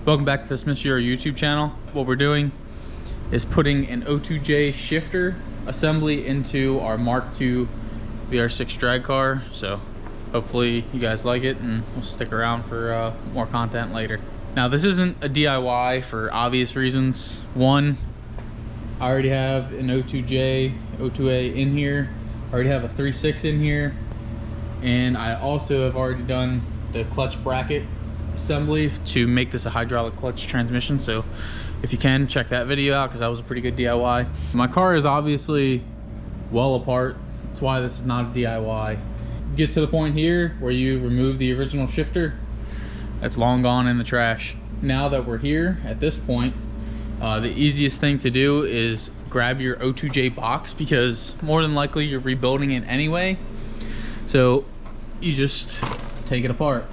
Welcome back to the Smith Your YouTube channel. What we're doing is putting an O2J shifter assembly into our Mark II VR6 drag car. So hopefully you guys like it and we'll stick around for more content later. Now this isn't a DIY for obvious reasons. One, I already have an O2J, O2A in here. I already have a 3.6 in here. And I also have already done the clutch bracket assembly to make this a hydraulic clutch transmission. So if you can, check that video out because that was a pretty good DIY. My car is obviously well apart. That's why this is not a DIY. Get to the point here where you remove the original shifter. That's long gone in the trash. Now that we're here at this point, the easiest thing to do is grab your O2J box because more than likely you're rebuilding it anyway. So you just take it apart.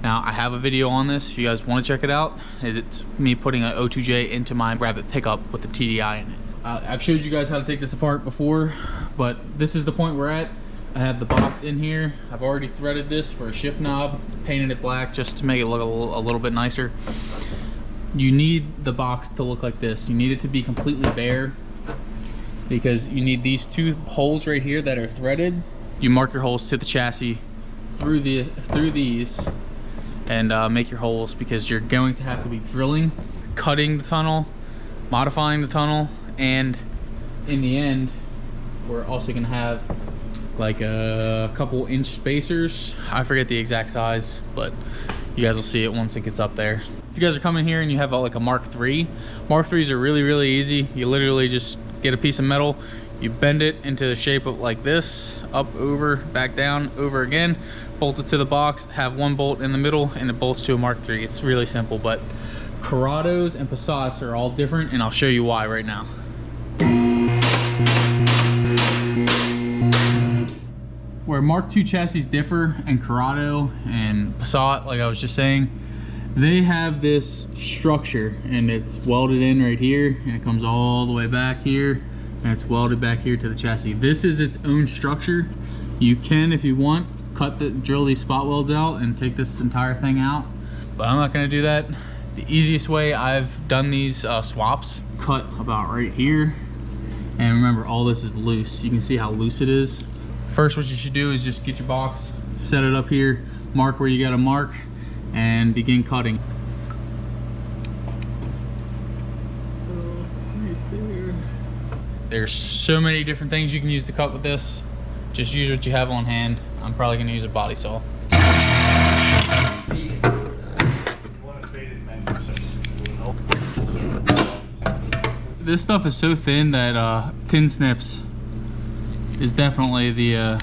Now I have a video on this if you guys want to check it out. It's me putting an O2J into my Rabbit pickup with the TDI in it. I've showed you guys how to take this apart before, but this is the point we're at. I have the box in here. I've already threaded this for a shift knob, painted it black just to make it look a little bit nicer. You need the box to look like this. You need it to be completely bare because you need these two holes right here that are threaded. You mark your holes to the chassis through these and make your holes because you're going to have to be drilling, cutting the tunnel, modifying the tunnel, and in the end we're also going to have like a couple inch spacers. I forget the exact size, but you guys will see it once it gets up there. If you guys are coming here and you have like a Mark III, Mark IIIs are really easy. You literally just get a piece of metal, you bend it into the shape of like this, up, over, back down, over again, bolt it to the box, have one bolt in the middle, and it bolts to a Mark III. It's really simple, but Corrados and Passats are all different, and I'll show you why right now. Where Mark II chassis differ and Corrado and Passat, like I was just saying, they have this structure and it's welded in right here and it comes all the way back here and it's welded back here to the chassis. This is its own structure. You can, if you want, drill these spot welds out and take this entire thing out, but I'm not gonna do that. The easiest way I've done these swaps, cut about right here, and remember all this is loose. You can see how loose it is. First, what you should do is just get your box, set it up here, mark where you gotta mark, and begin cutting. There's so many different things you can use to cut with this. Just use what you have on hand. I'm probably gonna use a body saw. This stuff is so thin that tin snips is definitely the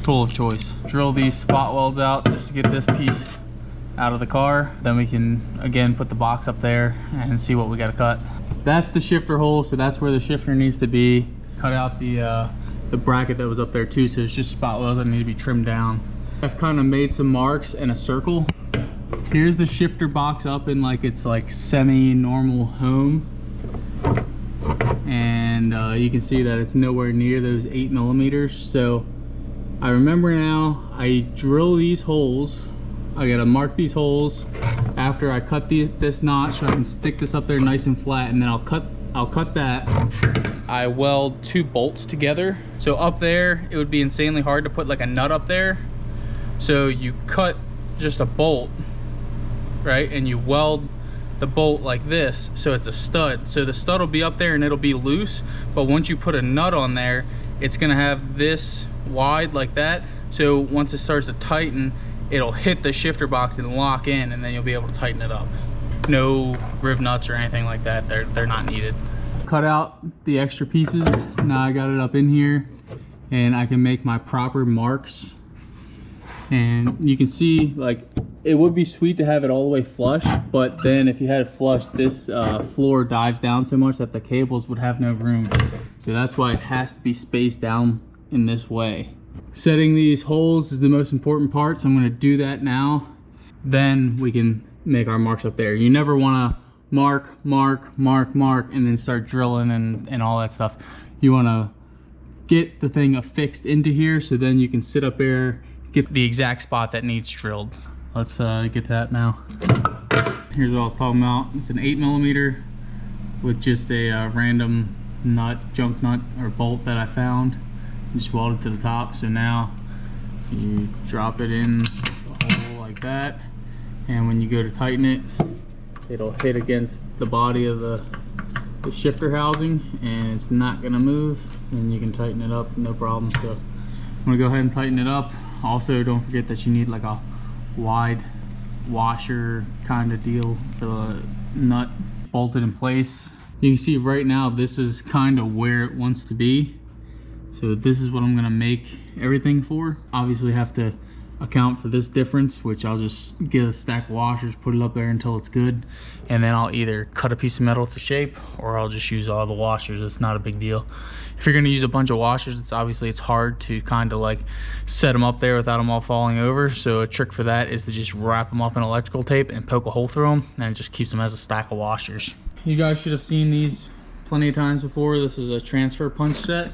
tool of choice. Drill these spot welds out just to get this piece out of the car. Then we can again put the box up there and see what we got to cut. That's the shifter hole, so that's where the shifter needs to be. Cut out the bracket that was up there too, so it's just spot welds that need to be trimmed down. I've kind of made some marks in a circle. Here's the shifter box up in like its like semi-normal home. And you can see that it's nowhere near those 8 millimeters. So I remember now, I drill these holes. I gotta mark these holes after I cut this notch so I can stick this up there nice and flat, and then I'll cut that. I weld two bolts together. So up there, it would be insanely hard to put like a nut up there. So you cut just a bolt, right? And you weld the bolt like this, so it's a stud. So the stud will be up there and it'll be loose, but once you put a nut on there, it's gonna have this wide like that. So once it starts to tighten, it'll hit the shifter box and lock in, and then you'll be able to tighten it up. No groove nuts or anything like that. They're not needed. Cut out the extra pieces. Now I got it up in here and I can make my proper marks. And you can see, like, it would be sweet to have it all the way flush, but then if you had it flush, this floor dives down so much that the cables would have no room. So that's why it has to be spaced down in this way. Setting these holes is the most important part, so I'm gonna do that now. Then we can make our marks up there. You never wanna mark, and then start drilling and all that stuff. You wanna get the thing affixed into here so then you can sit up there, get the exact spot that needs drilled. Let's get to that now. Here's what I was talking about. It's an 8mm with just a random nut, junk nut or bolt that I found. Just welded to the top. So now you drop it in the hole like that, and when you go to tighten it, it'll hit against the body of the shifter housing, and it's not gonna move, and you can tighten it up no problem. So I'm gonna go ahead and tighten it up. Also, don't forget that you need like a wide washer kind of deal for the nut bolted in place. You can see right now this is kind of where it wants to be. So this is what I'm gonna make everything for. Obviously have to account for this difference, which I'll just get a stack of washers, put it up there until it's good, and then I'll either cut a piece of metal to shape or I'll just use all the washers. It's not a big deal. If you're gonna use a bunch of washers, it's hard to kind of like set them up there without them all falling over. So a trick for that is to just wrap them up in electrical tape and poke a hole through them, and it just keeps them as a stack of washers. You guys should have seen these plenty of times before. This is a transfer punch set.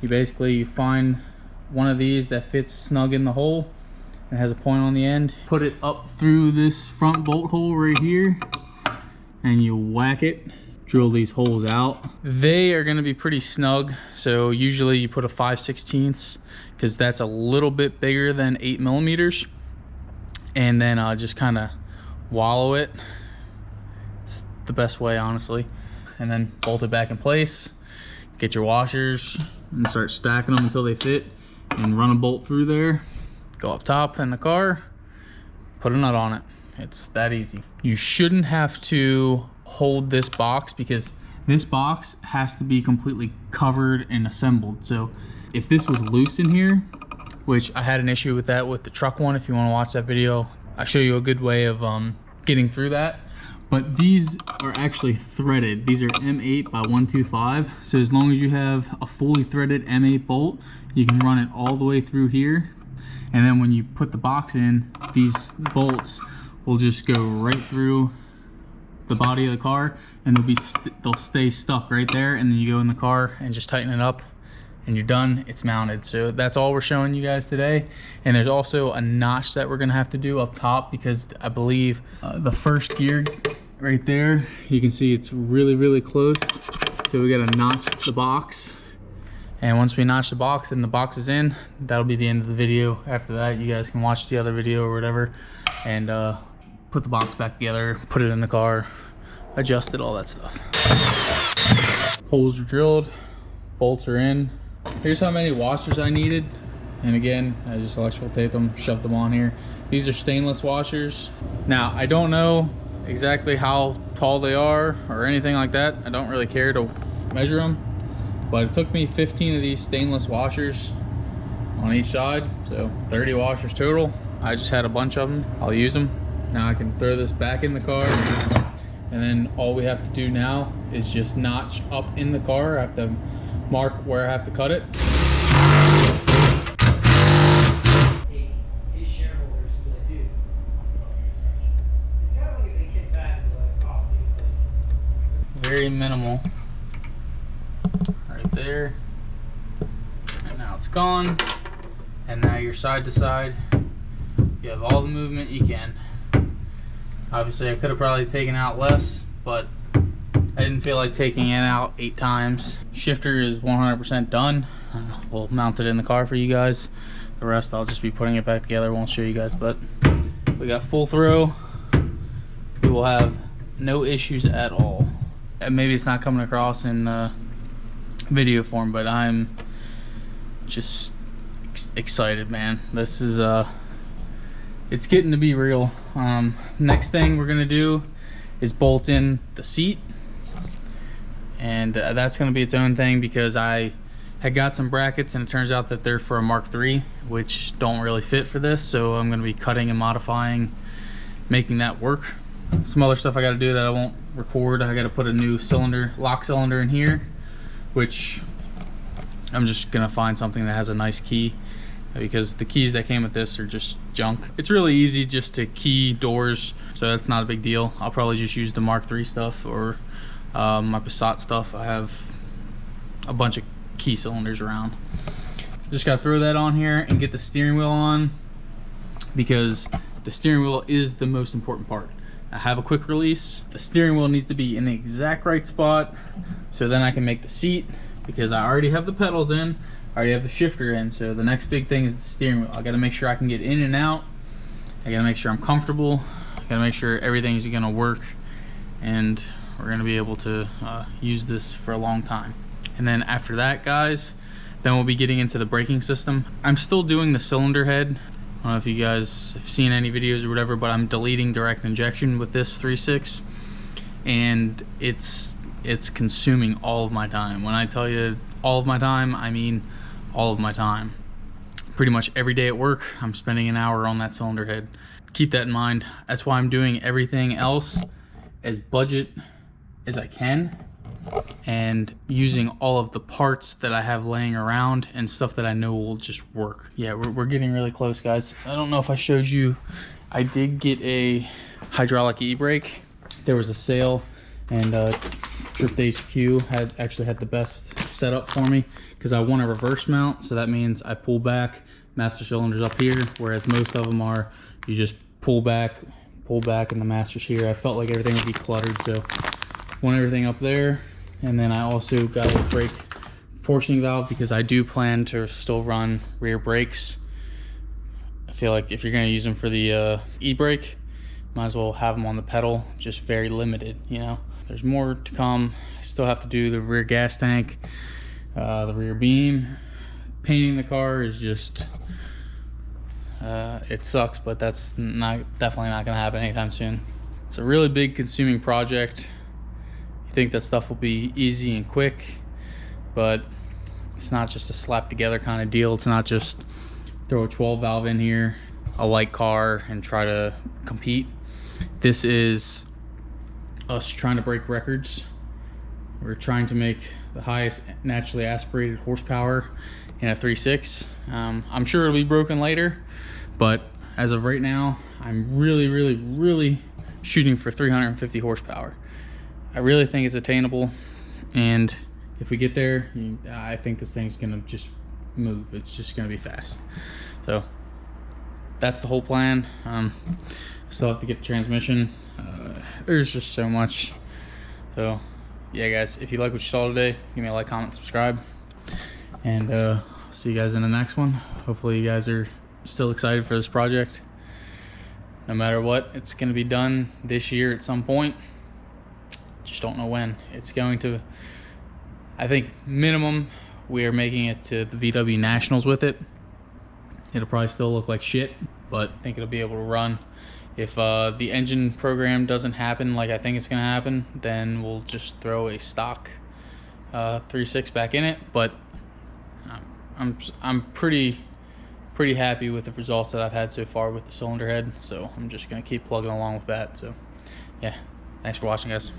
You find one of these that fits snug in the hole and has a point on the end. Put it up through this front bolt hole right here, and you whack it, drill these holes out. They are gonna be pretty snug, so usually you put a 5/16 because that's a little bit bigger than 8mm, and then just kind of wallow it. It's the best way, honestly. And then bolt it back in place, get your washers, and start stacking them until they fit, and run a bolt through there, go up top in the car, put a nut on it. It's that easy. You shouldn't have to hold this box because this box has to be completely covered and assembled. So if this was loose in here, which I had an issue with that with the truck one, if you want to watch that video, I show you a good way of getting through that. But these are actually threaded. These are M8 by 125. So as long as you have a fully threaded M8 bolt, you can run it all the way through here. And then when you put the box in, these bolts will just go right through the body of the car, and they'll stay stuck right there. And then you go in the car and just tighten it up, and you're done. It's mounted. So that's all we're showing you guys today. And there's also a notch that we're gonna have to do up top, because I believe the first gear right there, you can see it's really, really close. So we gotta notch the box. And once we notch the box and the box is in, that'll be the end of the video. After that, you guys can watch the other video or whatever, and put the box back together, put it in the car, adjust it, all that stuff. Holes are drilled, bolts are in. Here's how many washers I needed. And again, I just electrical taped them, shoved them on here. These are stainless washers. Now, I don't know exactly how tall they are or anything like that. I don't really care to measure them, but it took me 15 of these stainless washers on each side, so 30 washers total. I just had a bunch of them. I'll use them. Now I can throw this back in the car, and then all we have to do now is just notch up in the car. I have to mark where I have to cut it. Very minimal right there, and now it's gone. And now you're side to side, you have all the movement you can. Obviously I could have probably taken out less, but I didn't feel like taking it out 8 times. Shifter is 100% done. We'll mount it in the car for you guys. The rest I'll just be putting it back together. Won't show you guys, but we got full throw. We will have no issues at all. And maybe it's not coming across in video form, but I'm just excited, man. This is it's getting to be real. Next thing we're gonna do is bolt in the seat, and that's gonna be its own thing, because I had got some brackets and it turns out that they're for a Mark III, which don't really fit for this. So I'm gonna be cutting and modifying, making that work. Some other stuff I got to do that I won't record. I got to put a new cylinder, lock cylinder in here, which I'm just gonna find something that has a nice key, because the keys that came with this are just junk. It's really easy just to key doors, so that's not a big deal. I'll probably just use the Mark III stuff or my Passat stuff. I have a bunch of key cylinders around. Just gotta throw that on here and get the steering wheel on, because the steering wheel is the most important part. I have a quick release. The steering wheel needs to be in the exact right spot, so then I can make the seat, because I already have the pedals in, I already have the shifter in. So the next big thing is the steering wheel. I gotta make sure I can get in and out. I gotta make sure I'm comfortable. I gotta make sure everything's gonna work, and we're gonna be able to use this for a long time. And then after that, guys, then we'll be getting into the braking system. I'm still doing the cylinder head. I don't know if you guys have seen any videos or whatever, but I'm deleting direct injection with this 3.6, and it's consuming all of my time. When I tell you all of my time, I mean all of my time. Pretty much every day at work, I'm spending an hour on that cylinder head. Keep that in mind. That's why I'm doing everything else as budget as I can, and using all of the parts that I have laying around and stuff that I know will just work. Yeah, we're getting really close, guys. I don't know if I showed you, I did get a hydraulic e-brake. There was a sale, and Trip HQ actually had the best setup for me, because I want a reverse mount. So that means I pull back, master cylinder's up here, whereas most of them are, you just pull back, and the master's here. I felt like everything would be cluttered, so want everything up there. And then I also got a brake proportioning valve, because I do plan to still run rear brakes. I feel like if you're going to use them for the e-brake, might as well have them on the pedal, just very limited, you know. There's more to come. I still have to do the rear gas tank, the rear beam. Painting the car is just, it sucks, but that's definitely not going to happen anytime soon. It's a really big consuming project. You think that stuff will be easy and quick, but it's not just a slap together kind of deal. It's not just throw a 12 valve in here, a light car, and try to compete. This is us trying to break records. We're trying to make the highest naturally aspirated horsepower in a 3.6. I'm sure it'll be broken later, but as of right now, I'm really shooting for 350 horsepower. I really think it's attainable, and if we get there, I think this thing's gonna just move. It's just gonna be fast. So that's the whole plan. I still have to get the transmission. There's just so much. So yeah, guys, if you like what you saw today, give me a like, comment, subscribe, and see you guys in the next one. Hopefully you guys are still excited for this project. No matter what, it's gonna be done this year at some point. Just don't know when. It's going to, I think minimum, we are making it to the VW Nationals with it. It'll probably still look like shit, but I think it'll be able to run. If the engine program doesn't happen like I think it's gonna happen, then we'll just throw a stock 3.6 back in it. But I'm pretty happy with the results that I've had so far with the cylinder head, so I'm just gonna keep plugging along with that. So yeah, thanks for watching, guys.